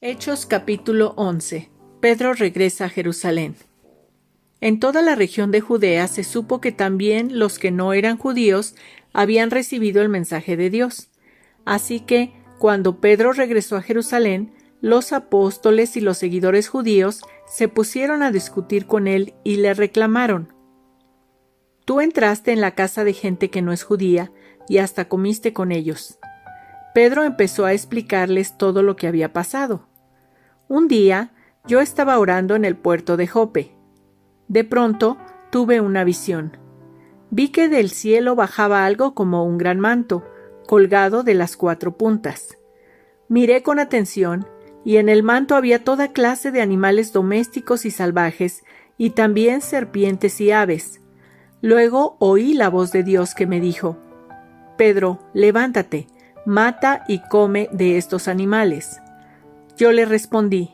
Hechos capítulo 11. Pedro regresa a Jerusalén. En toda la región de Judea se supo que también los que no eran judíos habían recibido el mensaje de Dios. Así que, cuando Pedro regresó a Jerusalén, los apóstoles y los seguidores judíos se pusieron a discutir con él y le reclamaron: «Tú entraste en la casa de gente que no es judía y hasta comiste con ellos». Pedro empezó a explicarles todo lo que había pasado. «Un día, yo estaba orando en el puerto de Jope. De pronto, tuve una visión. Vi que del cielo bajaba algo como un gran manto, colgado de las 4 puntas. Miré con atención, y en el manto había toda clase de animales domésticos y salvajes, y también serpientes y aves. Luego oí la voz de Dios que me dijo: «Pedro, levántate, mata y come de estos animales». Yo le respondí: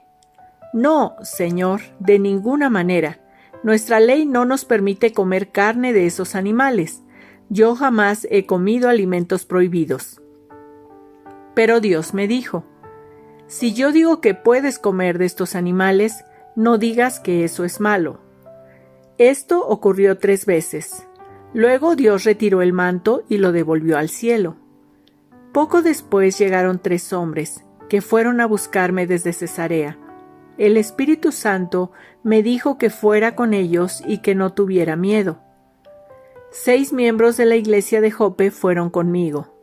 «No, Señor, de ninguna manera. Nuestra ley no nos permite comer carne de esos animales. Yo jamás he comido alimentos prohibidos». Pero Dios me dijo: «Si yo digo que puedes comer de estos animales, no digas que eso es malo». Esto ocurrió 3 veces. Luego Dios retiró el manto y lo devolvió al cielo. Poco después llegaron 3 hombres, que fueron a buscarme desde Cesarea. El Espíritu Santo me dijo que fuera con ellos y que no tuviera miedo. 6 miembros de la iglesia de Jope fueron conmigo.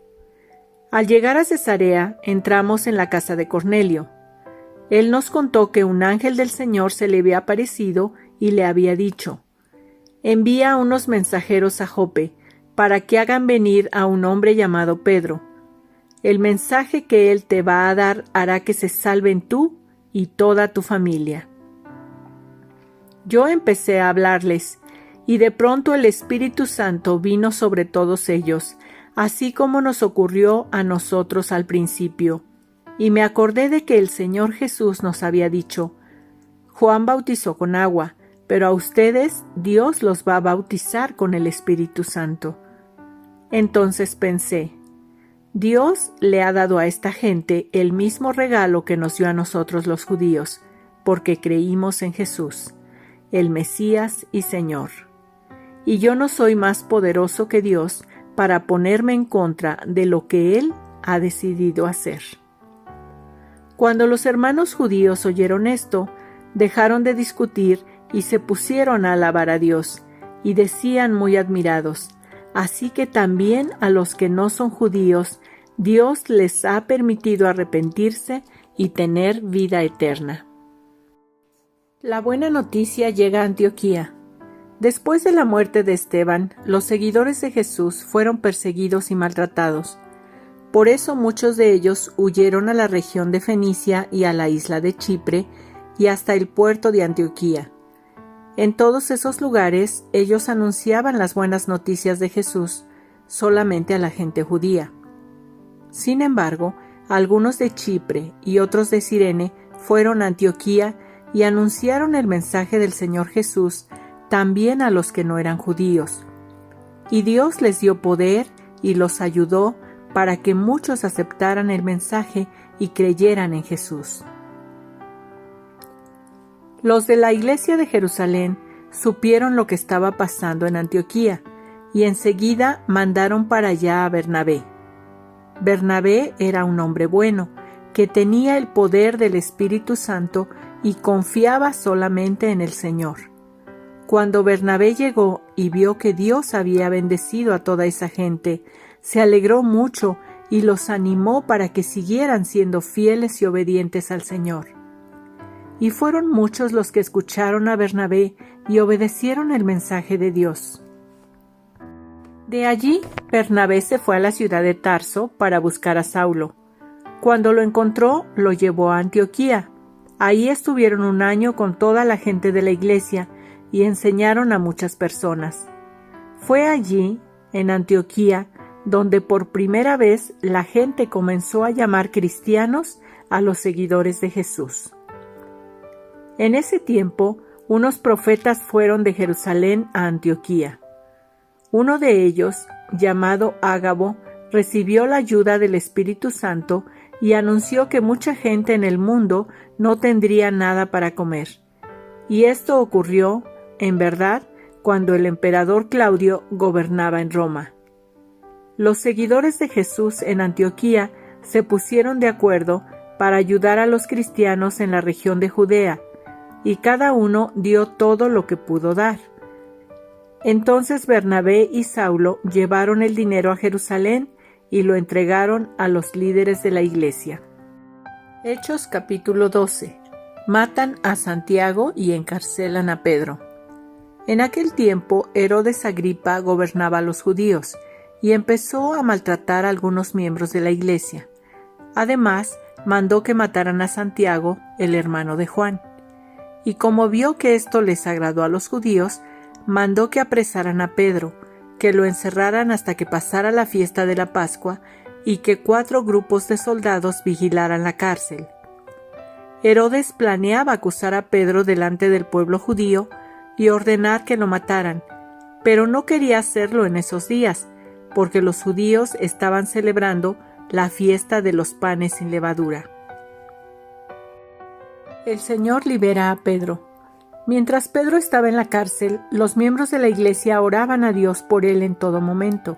Al llegar a Cesarea, entramos en la casa de Cornelio. Él nos contó que un ángel del Señor se le había aparecido y le había dicho: «Envía unos mensajeros a Jope para que hagan venir a un hombre llamado Pedro. El mensaje que él te va a dar hará que se salven tú y toda tu familia». Yo empecé a hablarles, y de pronto el Espíritu Santo vino sobre todos ellos, así como nos ocurrió a nosotros al principio, y me acordé de que el Señor Jesús nos había dicho: «Juan bautizó con agua, pero a ustedes Dios los va a bautizar con el Espíritu Santo». Entonces pensé: Dios le ha dado a esta gente el mismo regalo que nos dio a nosotros los judíos, porque creímos en Jesús, el Mesías y Señor. Y yo no soy más poderoso que Dios para ponerme en contra de lo que Él ha decidido hacer. Cuando los hermanos judíos oyeron esto, dejaron de discutir y se pusieron a alabar a Dios, y decían muy admirados: «Así que también a los que no son judíos, Dios les ha permitido arrepentirse y tener vida eterna». La buena noticia llega a Antioquía. Después de la muerte de Esteban, los seguidores de Jesús fueron perseguidos y maltratados. Por eso muchos de ellos huyeron a la región de Fenicia y a la isla de Chipre y hasta el puerto de Antioquía. En todos esos lugares ellos anunciaban las buenas noticias de Jesús solamente a la gente judía. Sin embargo, algunos de Chipre y otros de Cirene fueron a Antioquía y anunciaron el mensaje del Señor Jesús también a los que no eran judíos. Y Dios les dio poder y los ayudó para que muchos aceptaran el mensaje y creyeran en Jesús. Los de la iglesia de Jerusalén supieron lo que estaba pasando en Antioquía y enseguida mandaron para allá a Bernabé. Bernabé era un hombre bueno, que tenía el poder del Espíritu Santo y confiaba solamente en el Señor. Cuando Bernabé llegó y vio que Dios había bendecido a toda esa gente, se alegró mucho y los animó para que siguieran siendo fieles y obedientes al Señor. Y fueron muchos los que escucharon a Bernabé y obedecieron el mensaje de Dios. De allí, Bernabé se fue a la ciudad de Tarso para buscar a Saulo. Cuando lo encontró, lo llevó a Antioquía. Ahí estuvieron 1 año con toda la gente de la iglesia y enseñaron a muchas personas. Fue allí, en Antioquía, donde por primera vez la gente comenzó a llamar cristianos a los seguidores de Jesús. En ese tiempo, unos profetas fueron de Jerusalén a Antioquía. Uno de ellos, llamado Ágabo, recibió la ayuda del Espíritu Santo y anunció que mucha gente en el mundo no tendría nada para comer. Y esto ocurrió, en verdad, cuando el emperador Claudio gobernaba en Roma. Los seguidores de Jesús en Antioquía se pusieron de acuerdo para ayudar a los cristianos en la región de Judea, y cada uno dio todo lo que pudo dar. Entonces Bernabé y Saulo llevaron el dinero a Jerusalén y lo entregaron a los líderes de la iglesia. Hechos capítulo 12. Matan a Santiago y encarcelan a Pedro. En aquel tiempo Herodes Agripa gobernaba a los judíos y empezó a maltratar a algunos miembros de la iglesia. Además, mandó que mataran a Santiago, el hermano de Juan. Y como vio que esto les agradó a los judíos, mandó que apresaran a Pedro, que lo encerraran hasta que pasara la fiesta de la Pascua y que 4 grupos de soldados vigilaran la cárcel. Herodes planeaba acusar a Pedro delante del pueblo judío y ordenar que lo mataran, pero no quería hacerlo en esos días, porque los judíos estaban celebrando la fiesta de los panes sin levadura. El Señor libera a Pedro. Mientras Pedro estaba en la cárcel, los miembros de la iglesia oraban a Dios por él en todo momento.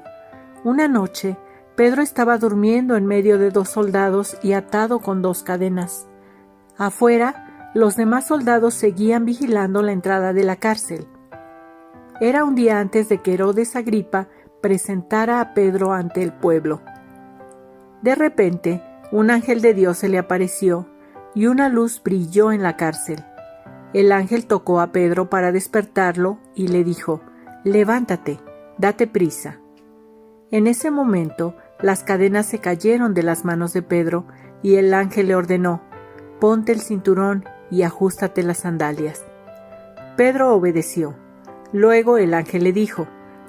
Una noche, Pedro estaba durmiendo en medio de 2 soldados y atado con 2 cadenas. Afuera, los demás soldados seguían vigilando la entrada de la cárcel. Era un día antes de que Herodes Agripa presentara a Pedro ante el pueblo. De repente, un ángel de Dios se le apareció y una luz brilló en la cárcel. El ángel tocó a Pedro para despertarlo y le dijo: «Levántate, date prisa». En ese momento, las cadenas se cayeron de las manos de Pedro y el ángel le ordenó: «Ponte el cinturón y ajústate las sandalias». Pedro obedeció. Luego el ángel le dijo: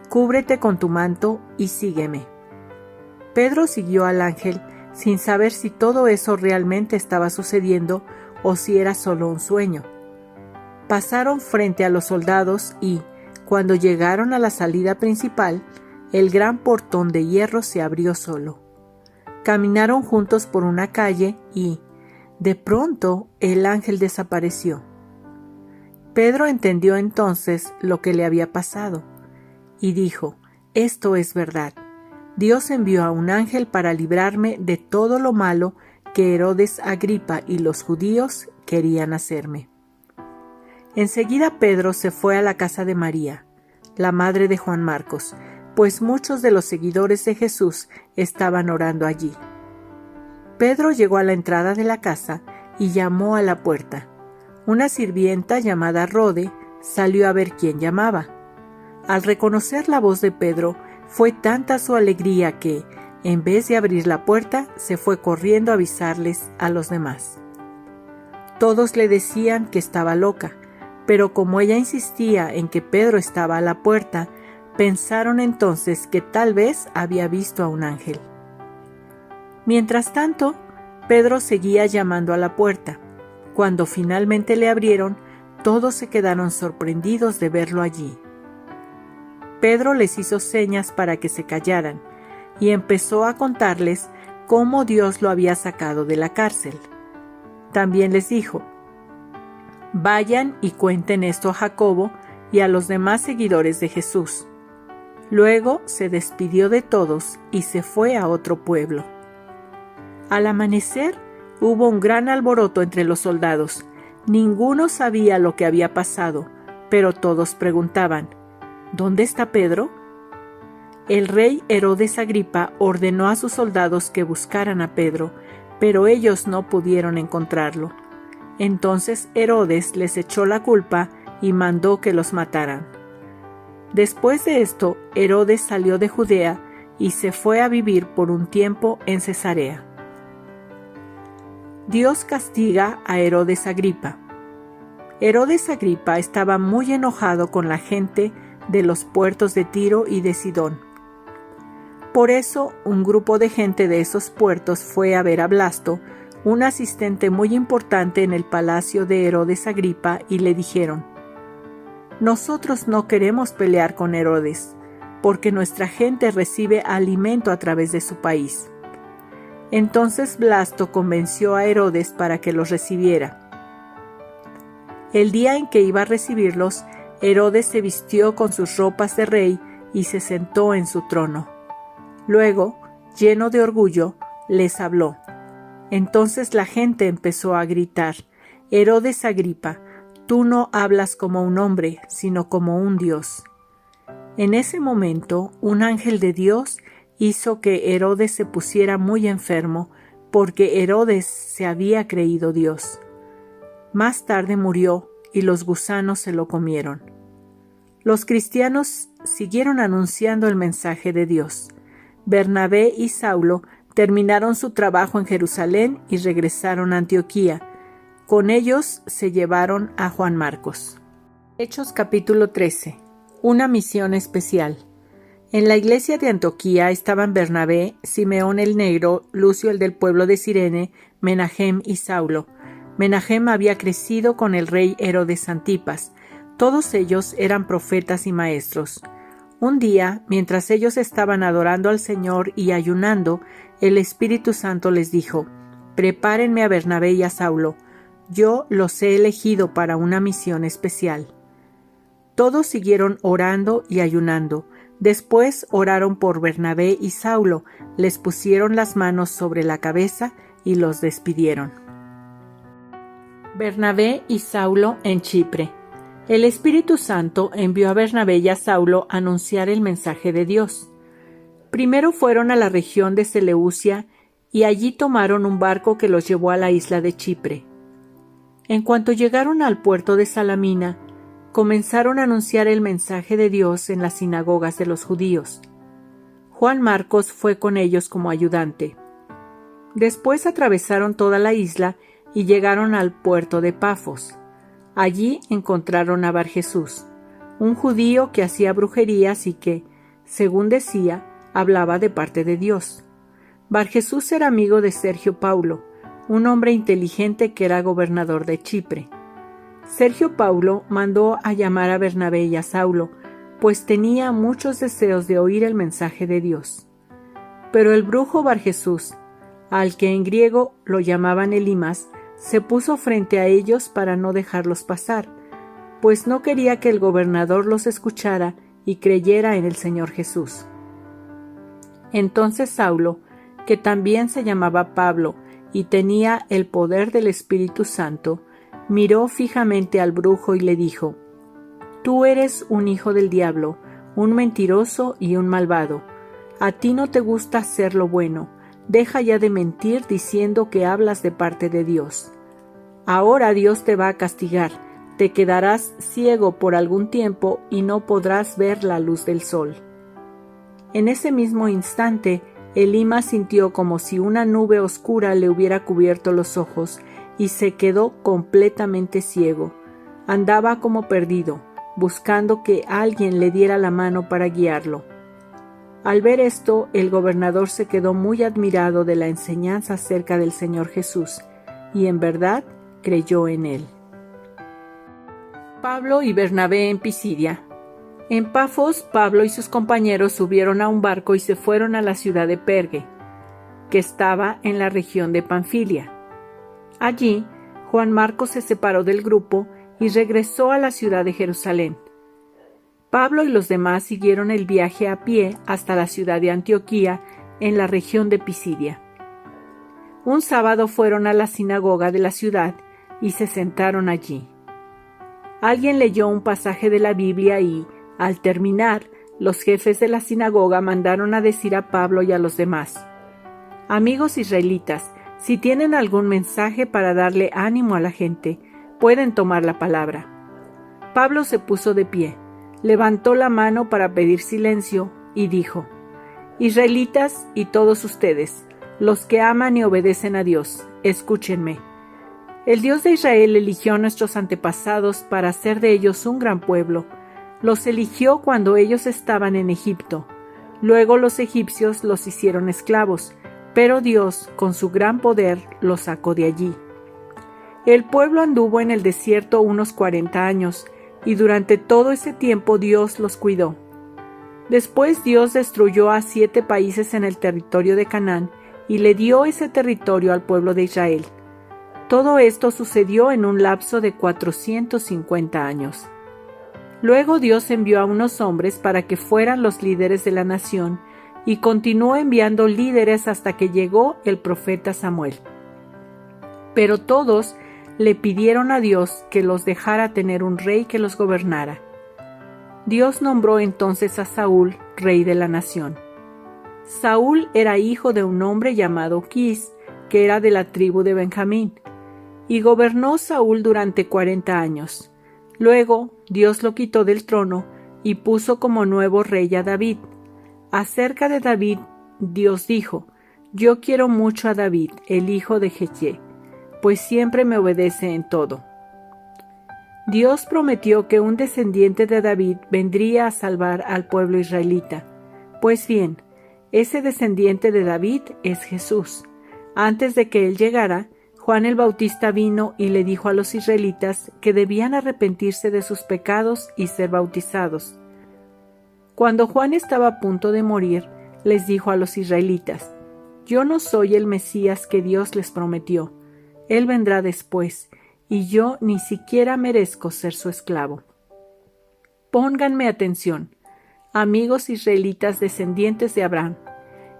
«Cúbrete con tu manto y sígueme». Pedro siguió al ángel sin saber si todo eso realmente estaba sucediendo o si era solo un sueño. Pasaron frente a los soldados y, cuando llegaron a la salida principal, el gran portón de hierro se abrió solo. Caminaron juntos por una calle y, de pronto, el ángel desapareció. Pedro entendió entonces lo que le había pasado y dijo: «Esto es verdad. Dios envió a un ángel para librarme de todo lo malo que Herodes Agripa y los judíos querían hacerme». Enseguida Pedro se fue a la casa de María, la madre de Juan Marcos, pues muchos de los seguidores de Jesús estaban orando allí. Pedro llegó a la entrada de la casa y llamó a la puerta. Una sirvienta llamada Rode salió a ver quién llamaba. Al reconocer la voz de Pedro, fue tanta su alegría que, en vez de abrir la puerta, se fue corriendo a avisarles a los demás. Todos le decían que estaba loca, pero como ella insistía en que Pedro estaba a la puerta, pensaron entonces que tal vez había visto a un ángel. Mientras tanto, Pedro seguía llamando a la puerta. Cuando finalmente le abrieron, todos se quedaron sorprendidos de verlo allí. Pedro les hizo señas para que se callaran y empezó a contarles cómo Dios lo había sacado de la cárcel. También les dijo: «Vayan y cuenten esto a Jacobo y a los demás seguidores de Jesús». Luego se despidió de todos y se fue a otro pueblo. Al amanecer, hubo un gran alboroto entre los soldados. Ninguno sabía lo que había pasado, pero todos preguntaban: «¿Dónde está Pedro?». El rey Herodes Agripa ordenó a sus soldados que buscaran a Pedro, pero ellos no pudieron encontrarlo. Entonces Herodes les echó la culpa y mandó que los mataran. Después de esto, Herodes salió de Judea y se fue a vivir por un tiempo en Cesarea. Dios castiga a Herodes Agripa. Herodes Agripa estaba muy enojado con la gente de los puertos de Tiro y de Sidón. Por eso, un grupo de gente de esos puertos fue a ver a Blasto, un asistente muy importante en el palacio de Herodes Agripa, y le dijeron: «Nosotros no queremos pelear con Herodes, porque nuestra gente recibe alimento a través de su país». Entonces Blasto convenció a Herodes para que los recibiera. El día en que iba a recibirlos, Herodes se vistió con sus ropas de rey y se sentó en su trono. Luego, lleno de orgullo, les habló. Entonces la gente empezó a gritar: «Herodes Agripa, tú no hablas como un hombre, sino como un Dios». En ese momento, un ángel de Dios hizo que Herodes se pusiera muy enfermo, porque Herodes se había creído Dios. Más tarde murió y los gusanos se lo comieron. Los cristianos siguieron anunciando el mensaje de Dios. Bernabé y Saulo terminaron su trabajo en Jerusalén y regresaron a Antioquía. Con ellos se llevaron a Juan Marcos. Hechos capítulo 13. Una misión especial. En la iglesia de Antioquía estaban Bernabé, Simeón el Negro, Lucio el del pueblo de Cirene, Menahem y Saulo. Menahem había crecido con el rey Herodes Antipas. Todos ellos eran profetas y maestros. Un día, mientras ellos estaban adorando al Señor y ayunando, el Espíritu Santo les dijo: «Prepárenme a Bernabé y a Saulo. Yo los he elegido para una misión especial». Todos siguieron orando y ayunando. Después oraron por Bernabé y Saulo, les pusieron las manos sobre la cabeza y los despidieron. Bernabé y Saulo en Chipre. El Espíritu Santo envió a Bernabé y a Saulo a anunciar el mensaje de Dios. Primero fueron a la región de Seleucia y allí tomaron un barco que los llevó a la isla de Chipre. En cuanto llegaron al puerto de Salamina, comenzaron a anunciar el mensaje de Dios en las sinagogas de los judíos. Juan Marcos fue con ellos como ayudante. Después atravesaron toda la isla y llegaron al puerto de Pafos. Allí encontraron a Barjesús, un judío que hacía brujerías y que, según decía, hablaba de parte de Dios. Barjesús era amigo de Sergio Paulo, un hombre inteligente que era gobernador de Chipre. Sergio Paulo mandó a llamar a Bernabé y a Saulo, pues tenía muchos deseos de oír el mensaje de Dios. Pero el brujo Barjesús, al que en griego lo llamaban Elimas, se puso frente a ellos para no dejarlos pasar, pues no quería que el gobernador los escuchara y creyera en el Señor Jesús. Entonces Saulo, que también se llamaba Pablo y tenía el poder del Espíritu Santo, miró fijamente al brujo y le dijo: «Tú eres un hijo del diablo, un mentiroso y un malvado. A ti no te gusta hacer lo bueno. Deja ya de mentir diciendo que hablas de parte de Dios. Ahora Dios te va a castigar, te quedarás ciego por algún tiempo y no podrás ver la luz del sol». En ese mismo instante, Elimas sintió como si una nube oscura le hubiera cubierto los ojos y se quedó completamente ciego. Andaba como perdido, buscando que alguien le diera la mano para guiarlo. Al ver esto, el gobernador se quedó muy admirado de la enseñanza acerca del Señor Jesús, y en verdad creyó en él. Pablo y Bernabé en Pisidia. En Pafos, Pablo y sus compañeros subieron a un barco y se fueron a la ciudad de Perge, que estaba en la región de Panfilia. Allí, Juan Marcos se separó del grupo y regresó a la ciudad de Jerusalén. Pablo y los demás siguieron el viaje a pie hasta la ciudad de Antioquía, en la región de Pisidia. Un sábado fueron a la sinagoga de la ciudad y se sentaron allí. Alguien leyó un pasaje de la Biblia y, al terminar, los jefes de la sinagoga mandaron a decir a Pablo y a los demás: «Amigos israelitas, si tienen algún mensaje para darle ánimo a la gente, pueden tomar la palabra». Pablo se puso de pie, levantó la mano para pedir silencio y dijo: «Israelitas y todos ustedes, los que aman y obedecen a Dios, escúchenme. El Dios de Israel eligió a nuestros antepasados para hacer de ellos un gran pueblo. Los eligió cuando ellos estaban en Egipto. Luego los egipcios los hicieron esclavos, pero Dios, con su gran poder, los sacó de allí. El pueblo anduvo en el desierto unos 40 años, y durante todo ese tiempo Dios los cuidó. Después Dios destruyó a 7 países en el territorio de Canaán y le dio ese territorio al pueblo de Israel. Todo esto sucedió en un lapso de 450 años. Luego Dios envió a unos hombres para que fueran los líderes de la nación, y continuó enviando líderes hasta que llegó el profeta Samuel. Pero todos le pidieron a Dios que los dejara tener un rey que los gobernara. Dios nombró entonces a Saúl rey de la nación. Saúl era hijo de un hombre llamado Quis, que era de la tribu de Benjamín, y gobernó Saúl durante 40 años. Luego Dios lo quitó del trono y puso como nuevo rey a David. Acerca de David, Dios dijo: Yo quiero mucho a David, el hijo de Jessé, pues siempre me obedece en todo. Dios prometió que un descendiente de David vendría a salvar al pueblo israelita. Pues bien, ese descendiente de David es Jesús. Antes de que él llegara, Juan el Bautista vino y le dijo a los israelitas que debían arrepentirse de sus pecados y ser bautizados. Cuando Juan estaba a punto de morir, les dijo a los israelitas: Yo no soy el Mesías que Dios les prometió. Él vendrá después, y yo ni siquiera merezco ser su esclavo. Pónganme atención, amigos israelitas descendientes de Abraham,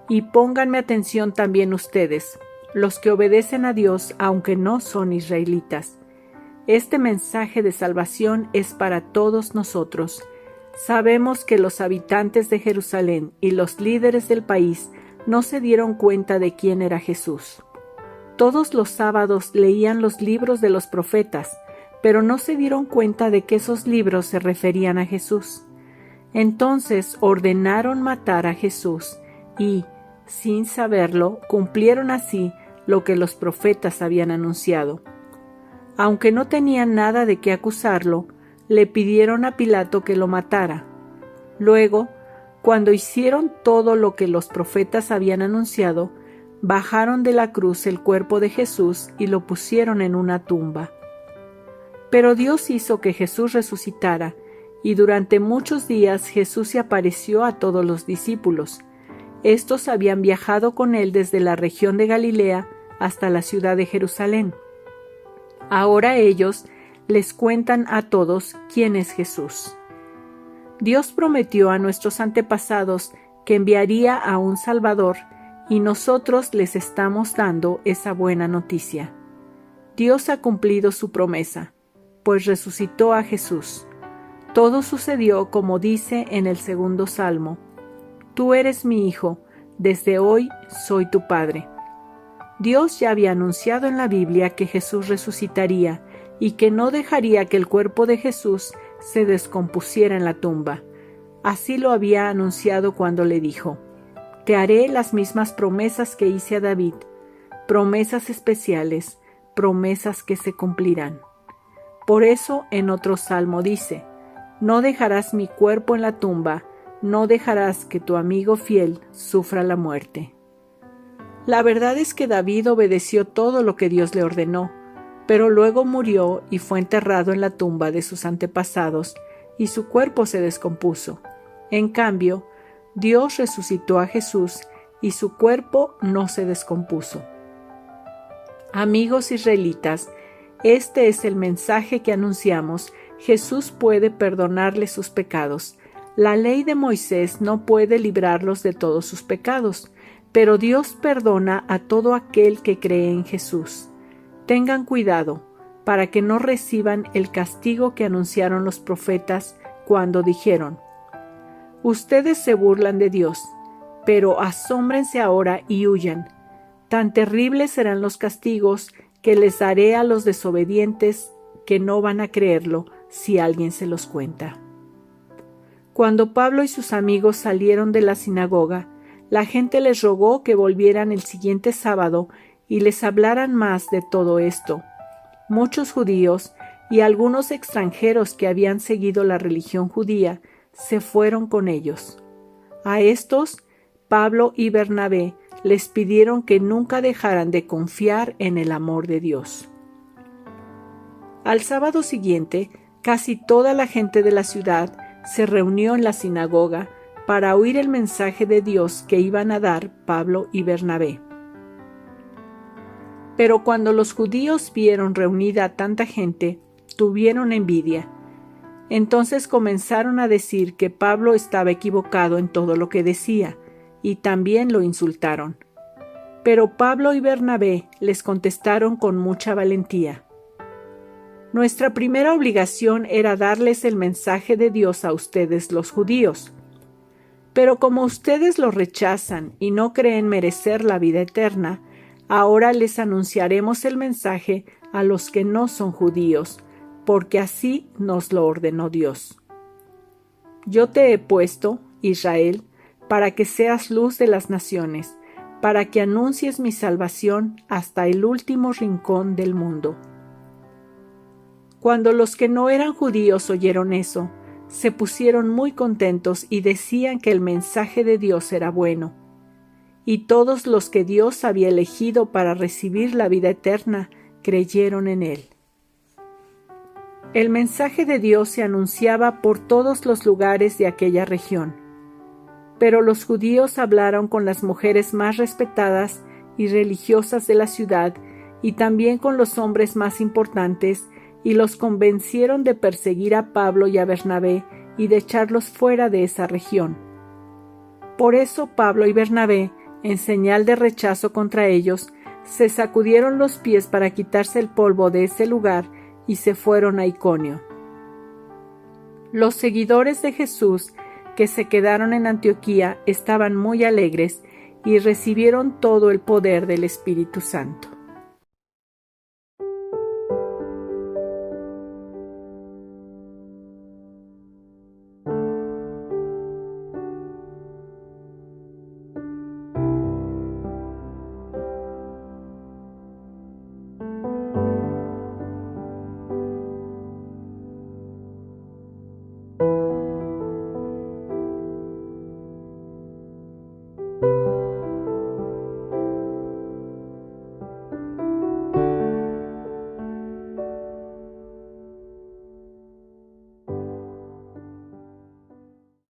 y pónganme atención también ustedes, los que obedecen a Dios aunque no son israelitas. Este mensaje de salvación es para todos nosotros. Sabemos que los habitantes de Jerusalén y los líderes del país no se dieron cuenta de quién era Jesús. Todos los sábados leían los libros de los profetas, pero no se dieron cuenta de que esos libros se referían a Jesús. Entonces ordenaron matar a Jesús y, sin saberlo, cumplieron así lo que los profetas habían anunciado. Aunque no tenían nada de qué acusarlo, le pidieron a Pilato que lo matara. Luego, cuando hicieron todo lo que los profetas habían anunciado, bajaron de la cruz el cuerpo de Jesús y lo pusieron en una tumba. Pero Dios hizo que Jesús resucitara, y durante muchos días Jesús se apareció a todos los discípulos. Estos habían viajado con él desde la región de Galilea hasta la ciudad de Jerusalén. Ahora ellos les cuentan a todos quién es Jesús. Dios prometió a nuestros antepasados que enviaría a un Salvador, y nosotros les estamos dando esa buena noticia. Dios ha cumplido su promesa, pues resucitó a Jesús. Todo sucedió como dice en el 2 Salmo: Tú eres mi hijo, desde hoy soy tu padre. Dios ya había anunciado en la Biblia que Jesús resucitaría y que no dejaría que el cuerpo de Jesús se descompusiera en la tumba. Así lo había anunciado cuando le dijo: Te haré las mismas promesas que hice a David, promesas especiales, promesas que se cumplirán. Por eso en otro salmo dice: No dejarás mi cuerpo en la tumba, no dejarás que tu amigo fiel sufra la muerte. La verdad es que David obedeció todo lo que Dios le ordenó, pero luego murió y fue enterrado en la tumba de sus antepasados, y su cuerpo se descompuso. En cambio, Dios resucitó a Jesús y su cuerpo no se descompuso. Amigos israelitas, este es el mensaje que anunciamos: Jesús puede perdonarles sus pecados. La ley de Moisés no puede librarlos de todos sus pecados, pero Dios perdona a todo aquel que cree en Jesús. Tengan cuidado para que no reciban el castigo que anunciaron los profetas cuando dijeron: Ustedes se burlan de Dios, pero asómbrense ahora y huyan. Tan terribles serán los castigos que les daré a los desobedientes que no van a creerlo si alguien se los cuenta. Cuando Pablo y sus amigos salieron de la sinagoga, la gente les rogó que volvieran el siguiente sábado y les hablaran más de todo esto. Muchos judíos y algunos extranjeros que habían seguido la religión judía se fueron con ellos. A estos, Pablo y Bernabé les pidieron que nunca dejaran de confiar en el amor de Dios. Al sábado siguiente, casi toda la gente de la ciudad se reunió en la sinagoga para oír el mensaje de Dios que iban a dar Pablo y Bernabé. Pero cuando los judíos vieron reunida a tanta gente, tuvieron envidia. Entonces comenzaron a decir que Pablo estaba equivocado en todo lo que decía, y también lo insultaron. Pero Pablo y Bernabé les contestaron con mucha valentía: nuestra primera obligación era darles el mensaje de Dios a ustedes los judíos. Pero como ustedes lo rechazan y no creen merecer la vida eterna, ahora les anunciaremos el mensaje a los que no son judíos, porque así nos lo ordenó Dios. Yo te he puesto, Israel, para que seas luz de las naciones, para que anuncies mi salvación hasta el último rincón del mundo. Cuando los que no eran judíos oyeron eso, se pusieron muy contentos y decían que el mensaje de Dios era bueno. Y todos los que Dios había elegido para recibir la vida eterna creyeron en él. El mensaje de Dios se anunciaba por todos los lugares de aquella región. Pero los judíos hablaron con las mujeres más respetadas y religiosas de la ciudad y también con los hombres más importantes, y los convencieron de perseguir a Pablo y a Bernabé y de echarlos fuera de esa región. Por eso Pablo y Bernabé, en señal de rechazo contra ellos, se sacudieron los pies para quitarse el polvo de ese lugar y se fueron a Iconio. Los seguidores de Jesús que se quedaron en Antioquía estaban muy alegres y recibieron todo el poder del Espíritu Santo.